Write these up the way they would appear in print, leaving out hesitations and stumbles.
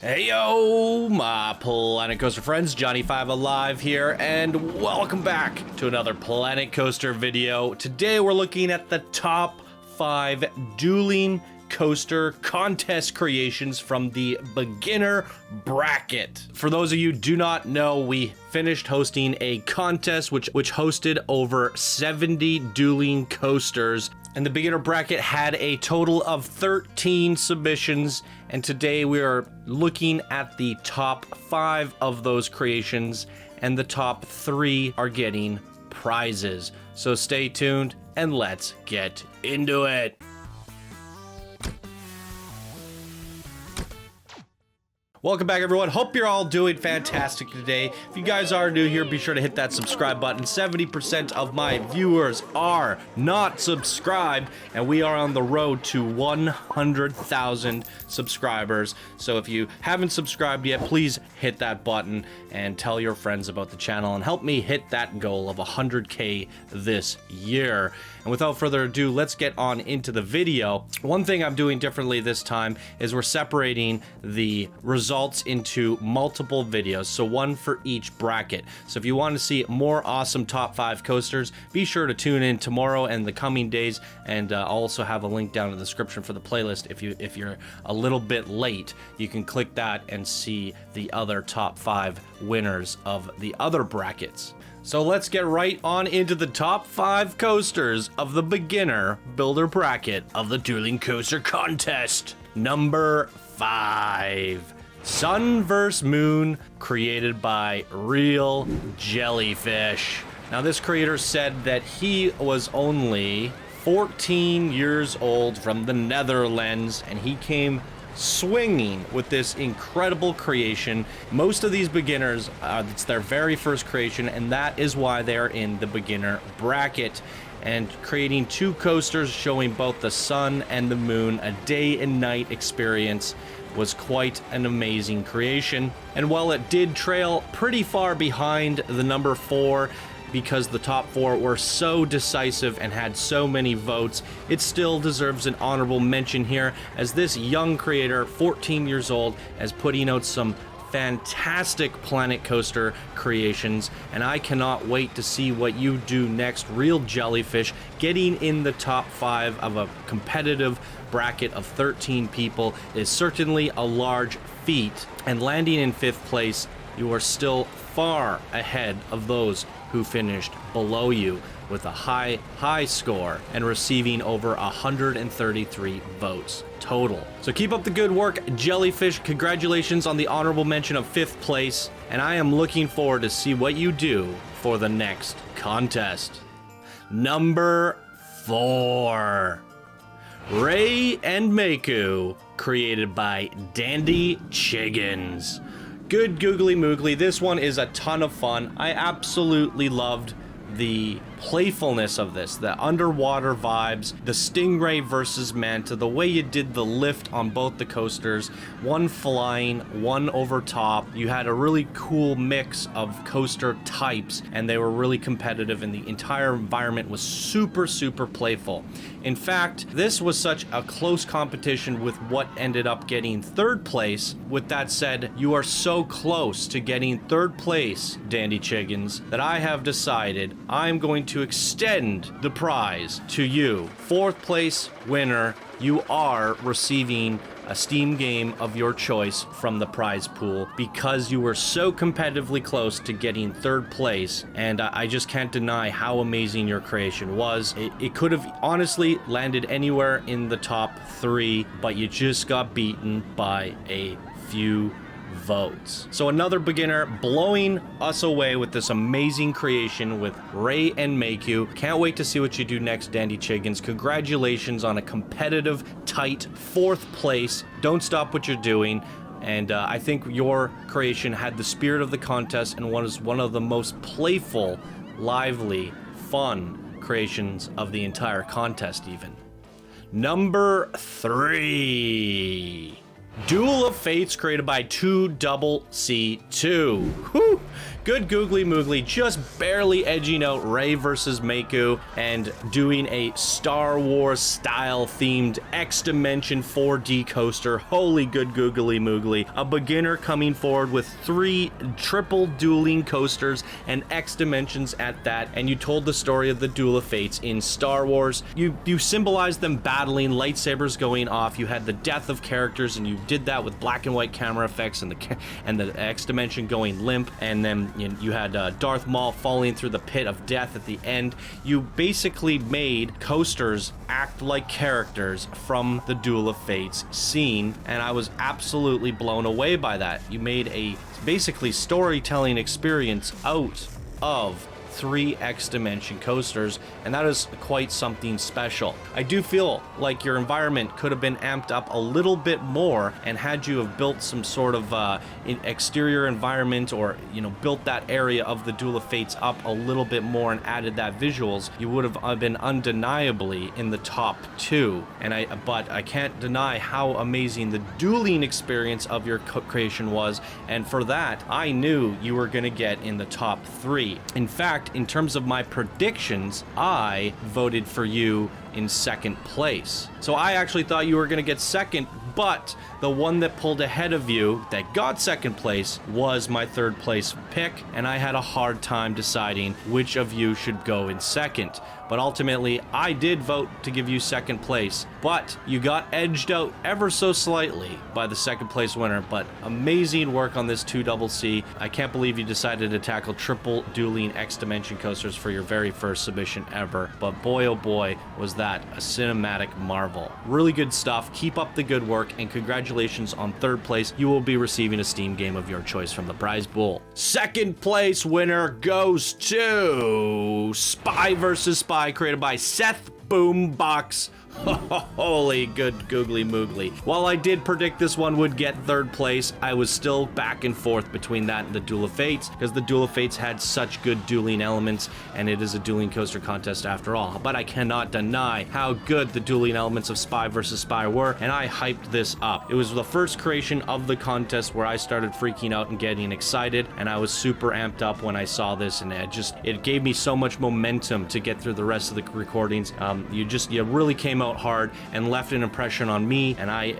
Hey yo, my Planet Coaster friends, Johnny5 Alive here, and welcome back to another Planet Coaster video. Today we're looking at the top 5 dueling coaster contest creations from the beginner bracket. For those of you who do not know, we finished hosting a contest which hosted over 70 dueling coasters. And the beginner bracket had a total of 13 submissions, and today we are looking at the top 5 of those creations, and the top 3 are getting prizes. So stay tuned and let's get into it. Welcome back, everyone. Hope you're all doing fantastic today. If you guys are new here, be sure to hit that subscribe button. 70% of my viewers are not subscribed, and we are on the road to 100,000 subscribers. So if you haven't subscribed yet, please hit that button and tell your friends about the channel and help me hit that goal of 100K this year. And without further ado, let's get on into the video. One thing I'm doing differently this time is we're separating the results into multiple videos, so one for each bracket. So if you want to see more awesome top 5 coasters, be sure to tune in tomorrow and the coming days, and I'll also have a link down in the description for the playlist. If you're a little bit late, you can click that and see the other top 5 winners of the other brackets. So let's get right on into the top 5 coasters of the beginner builder bracket of the Dueling Coaster Contest. Number 5. Sun vs. Moon, created by Real Jellyfish. Now this creator said that he was only 14 years old from the Netherlands, and he came swinging with this incredible creation. Most of these beginners, it's their very first creation, and that is why they're in the beginner bracket. And creating 2 coasters showing both the sun and the moon, a day and night experience, was quite an amazing creation. And while it did trail pretty far behind the number 4, because the top 4 were so decisive and had so many votes, it still deserves an honorable mention here, as this young creator, 14 years old, is putting out some fantastic Planet Coaster creations, and I cannot wait to see what you do next. Real Jellyfish, getting in the top 5 of a competitive bracket of 13 people is certainly a large feat, and landing in 5th place, you are still far ahead of those who finished below you with a high score and receiving over 133 votes total. So keep up the good work, Jellyfish. Congratulations on the honorable mention of 5th place, and I am looking forward to see what you do for the next contest. Number 4. Ray and Mako, created by Dandy Chiggins. Good googly moogly. This one is a ton of fun. I absolutely loved the playfulness of this, the underwater vibes, the Stingray versus Manta, the way you did the lift on both the coasters, one flying, one over top. You had a really cool mix of coaster types, and they were really competitive, and the entire environment was super playful. In fact, this was such a close competition with what ended up getting 3rd place. With that said, you are so close to getting 3rd place, Dandy Chiggins, that I have decided I'm going to extend the prize to you. 4th place winner, you are receiving a Steam game of your choice from the prize pool, because you were so competitively close to getting 3rd place, and I just can't deny how amazing your creation was. It could have honestly landed anywhere in the top 3, but you just got beaten by a few votes. So another beginner blowing us away with this amazing creation with Ray and Mako. Can't wait to see what you do next, Dandy Chiggins. Congratulations on a competitive, tight 4th place. Don't stop what you're doing. And I think your creation had the spirit of the contest and was one of the most playful, lively, fun creations of the entire contest even. Number 3. Duel of Fates, created by 2CC2. Whew. Good googly moogly, just barely edging out Ray versus Mako and doing a Star Wars style themed X Dimension 4D coaster. Holy good googly moogly. A beginner coming forward with 3 triple dueling coasters and X Dimensions at that, and you told the story of the Duel of Fates in Star Wars. You symbolized them battling, lightsabers going off. You had the death of characters, and you did that with black and white camera effects and the X Dimension going limp, and then you had Darth Maul falling through the pit of death at the end. You basically made coasters act like characters from the Duel of Fates scene, and I was absolutely blown away by that. You made a basically storytelling experience out of 3 X Dimension coasters, and that is quite something special. I do feel like your environment could have been amped up a little bit more, and had you have built some sort of exterior environment, or built that area of the Duel of Fates up a little bit more and added that visuals, you would have been undeniably in the top 2. But I can't deny how amazing the dueling experience of your creation was, and for that I knew you were going to get in the top 3. In fact, in terms of my predictions, I voted for you in second place. So I actually thought you were going to get second, but the one that pulled ahead of you that got second place was my third place pick, and I had a hard time deciding which of you should go in second. But ultimately, I did vote to give you second place, but you got edged out ever so slightly by the second place winner. But amazing work on this 2CC. I can't believe you decided to tackle triple dueling X Dimension coasters for your very first submission ever. But boy, oh boy, was that a cinematic marvel. Really good stuff. Keep up the good work, and congratulations on third place. You will be receiving a Steam game of your choice from the prize pool. Second place winner goes to Spy vs. Spy, created by Seth Boombox. Holy good googly moogly. While I did predict this one would get third place, I was still back and forth between that and the Duel of Fates, because the Duel of Fates had such good dueling elements, and it is a dueling coaster contest after all. But I cannot deny how good the dueling elements of Spy vs. Spy were, and I hyped this up. It was the first creation of the contest where I started freaking out and getting excited, and I was super amped up when I saw this, and it gave me so much momentum to get through the rest of the recordings. You really came out hard and left an impression on me, and I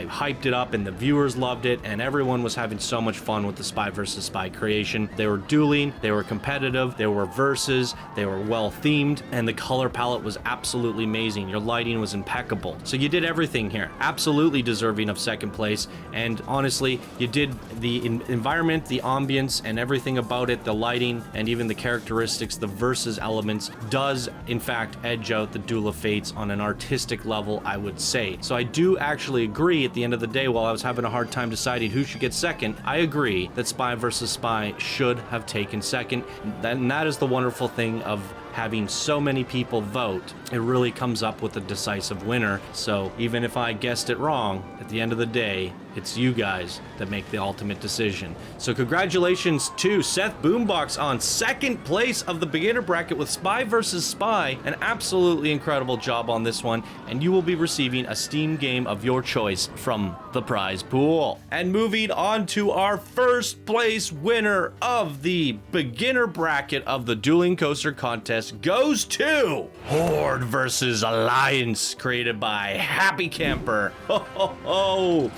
hyped it up, and the viewers loved it, and everyone was having so much fun with the Spy vs. Spy creation. They were dueling, they were competitive, they were versus, they were well themed, and the color palette was absolutely amazing. Your lighting was impeccable. So you did everything here. Absolutely deserving of second place, and honestly, you did the environment, the ambience, and everything about it, the lighting, and even the characteristics, the versus elements, does in fact edge out the Duel of Fates on an artistic level, I would say. So I do actually agree, at the end of the day, while I was having a hard time deciding who should get second, I agree that Spy vs. Spy should have taken second. And that is the wonderful thing of having so many people vote. It really comes up with a decisive winner. So even if I guessed it wrong, at the end of the day, it's you guys that make the ultimate decision. So congratulations to Seth Boombox on second place of the beginner bracket with Spy vs. Spy. An absolutely incredible job on this one, and you will be receiving a Steam game of your choice from the prize pool. And moving on to our first place winner of the beginner bracket of the Dueling Coaster Contest goes to Horde vs. Alliance, created by Happy Camper. Ho ho ho!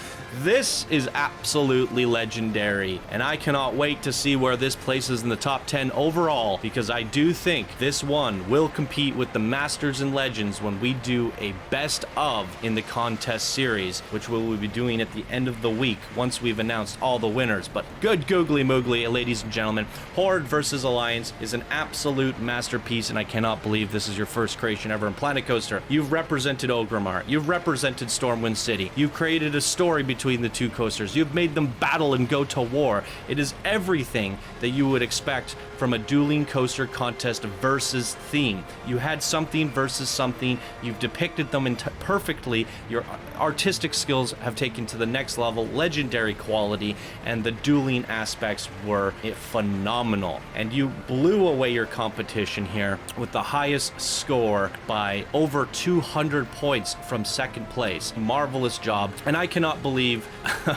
This is absolutely legendary, and I cannot wait to see where this places in the top 10 overall, because I do think this one will compete with the Masters and Legends when we do a best of in the contest series, which we will be doing at the end of the week once we've announced all the winners. But good googly moogly, ladies and gentlemen, Horde vs. Alliance is an absolute masterpiece, and I cannot believe this is your first creation ever in Planet Coaster. You've represented Ogrimmar, you've represented Stormwind City, you've created a story between the two coasters, you've made them battle and go to war. It is everything that you would expect from a dueling coaster contest versus theme. You had something versus something, you've depicted them perfectly, your artistic skills have taken to the next level, legendary quality, and the dueling aspects were phenomenal. And you blew away your competition here with the highest score by over 200 points from second place. Marvelous job, and I cannot believe believe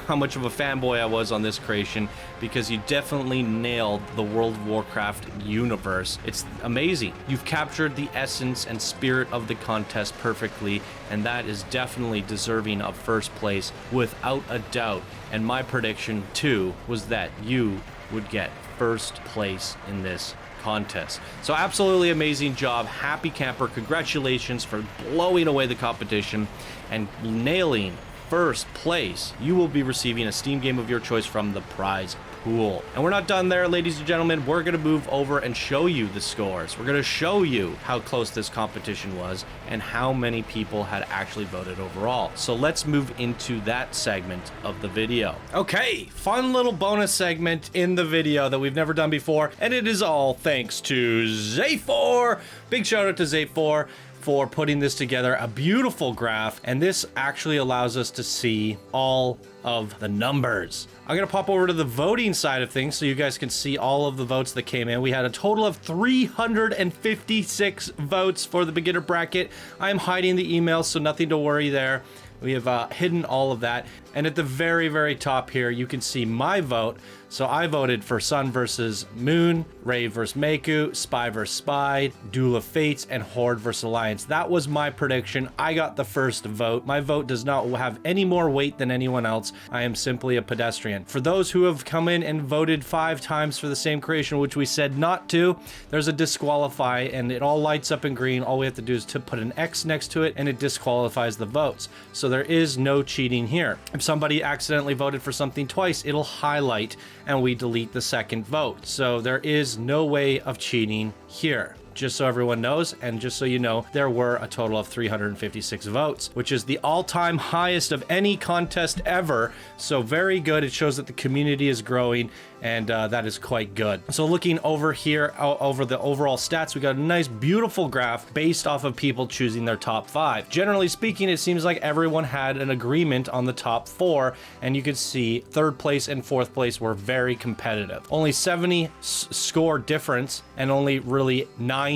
how much of a fanboy I was on this creation, because you definitely nailed the World of Warcraft universe. It's amazing. You've captured the essence and spirit of the contest perfectly, and that is definitely deserving of first place without a doubt. And my prediction too was that you would get first place in this contest. So absolutely amazing job. Happy camper. Congratulations for blowing away the competition and nailing first place. You will be receiving a Steam game of your choice from the prize pool. And we're not done there, ladies and gentlemen. We're going to move over and show you the scores. We're going to show you how close this competition was and how many people had actually voted overall. So let's move into that segment of the video. Okay, fun little bonus segment in the video that we've never done before, and it is all thanks to Zay4. Big shout out to Zay4 for putting this together, a beautiful graph, and this actually allows us to see all of the numbers. I'm gonna pop over to the voting side of things so you guys can see all of the votes that came in. We had a total of 356 votes for the beginner bracket. I'm hiding the emails, so nothing to worry there. We have hidden all of that. And at the very, very top here, you can see my vote. So I voted for Sun versus Moon, Ray versus Mako, Spy versus Spy, Duel of Fates, and Horde versus Alliance. That was my prediction. I got the first vote. My vote does not have any more weight than anyone else. I am simply a pedestrian. For those who have come in and voted 5 times for the same creation, which we said not to, there's a disqualify, and it all lights up in green. All we have to do is to put an X next to it, and it disqualifies the votes. So there is no cheating here. If somebody accidentally voted for something twice, it'll highlight and we delete the second vote. So there is no way of cheating here. Just so everyone knows, and just so you know, there were a total of 356 votes, which is the all-time highest of any contest ever. So very good. It shows that the community is growing, and that is quite good. So looking over here, over the overall stats, we got a nice, beautiful graph based off of people choosing their top 5. Generally speaking, it seems like everyone had an agreement on the top 4, and you can see 3rd place and 4th place were very competitive. Only 70 score difference, and only really 9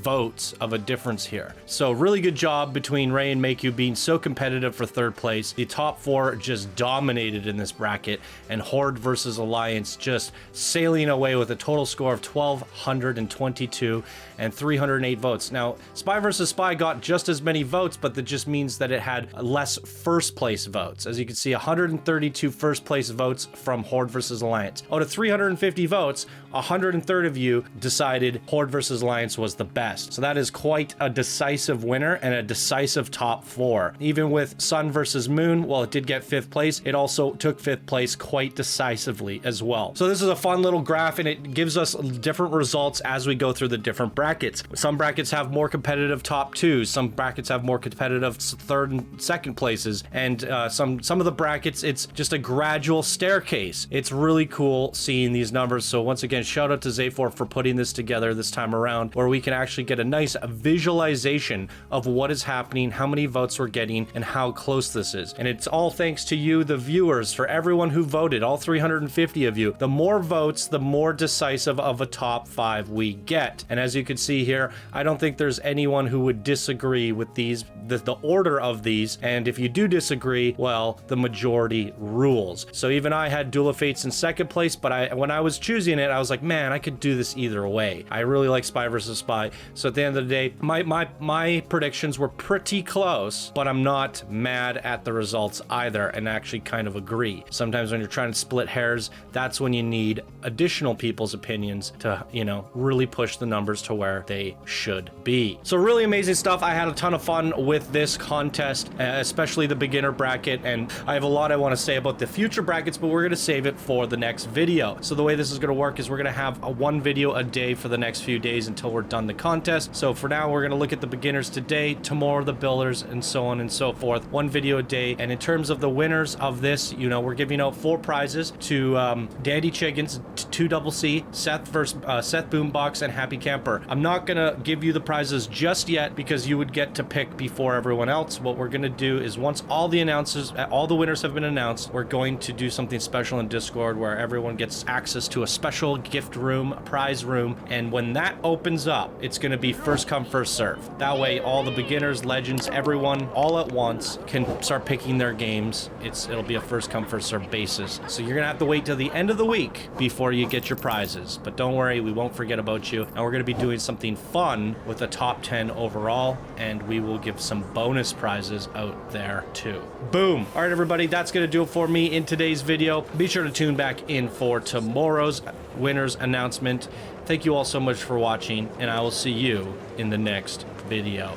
votes of a difference here. So really good job between Ray and Mako being so competitive for 3rd place. The top 4 just dominated in this bracket, and Horde versus Alliance just sailing away with a total score of 1,222 and 308 votes. Now, Spy versus Spy got just as many votes, but that just means that it had less first place votes. As you can see, 132 first place votes from Horde versus Alliance. Out of 350 votes, 103 of you decided Horde versus Alliance was the best. So that is quite a decisive winner and a decisive top 4. Even with Sun versus Moon, while it did get 5th place, it also took 5th place quite decisively as well. So this is a fun little graph, and it gives us different results as we go through the different brackets. Some brackets have more competitive top 2s, some brackets have more competitive 3rd and 2nd places, and some of the brackets, it's just a gradual staircase. It's really cool seeing these numbers. So once again, shout out to Zay4 for putting this together this time around, where we can actually get a nice visualization of what is happening, how many votes we're getting, and how close this is. And it's all thanks to you, the viewers, for everyone who voted, all 350 of you. The more votes, the more decisive of a top 5 we get. And as you can see here, I don't think there's anyone who would disagree with these, the order of these. And if you do disagree, well, the majority rules. So even I had Duel of Fates in 2nd place, but when I was choosing it, I was like, man, I could do this either way. I really like Spy versus Spy. So at the end of the day, my predictions were pretty close, but I'm not mad at the results either, and actually kind of agree. Sometimes when you're trying to split hairs, that's when you need additional people's opinions to, you know, really push the numbers to where they should be. So really amazing stuff. I had a ton of fun with this contest, especially the beginner bracket, and I have a lot I want to say about the future brackets, but we're going to save it for the next video. So the way this is going to work is we're going to have one video a day for the next few days until we're done the contest. So for now, we're going to look at the beginners today, tomorrow the builders, and so on and so forth. One video a day. And in terms of the winners of this, you know, we're giving out 4 prizes to Dandy Chiggins, 2CC, Seth Boombox, and Happy Camper. I'm not going to give you the prizes just yet because you would get to pick before everyone else. What we're going to do is once all the winners have been announced, we're going to do something special in Discord where everyone gets access to a special gift room, a prize room. And when that opens opens up, it's going to be first come, first serve. That way, all the beginners, legends, everyone, all at once can start picking their games. It'll be a first come, first serve basis. So you're going to have to wait till the end of the week before you get your prizes. But don't worry, we won't forget about you. And we're going to be doing something fun with the top 10 overall, and we will give some bonus prizes out there too. Boom. All right, everybody, that's going to do it for me in today's video. Be sure to tune back in for tomorrow's winners announcement. Thank you all so much for watching, and I will see you in the next video.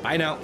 Bye now.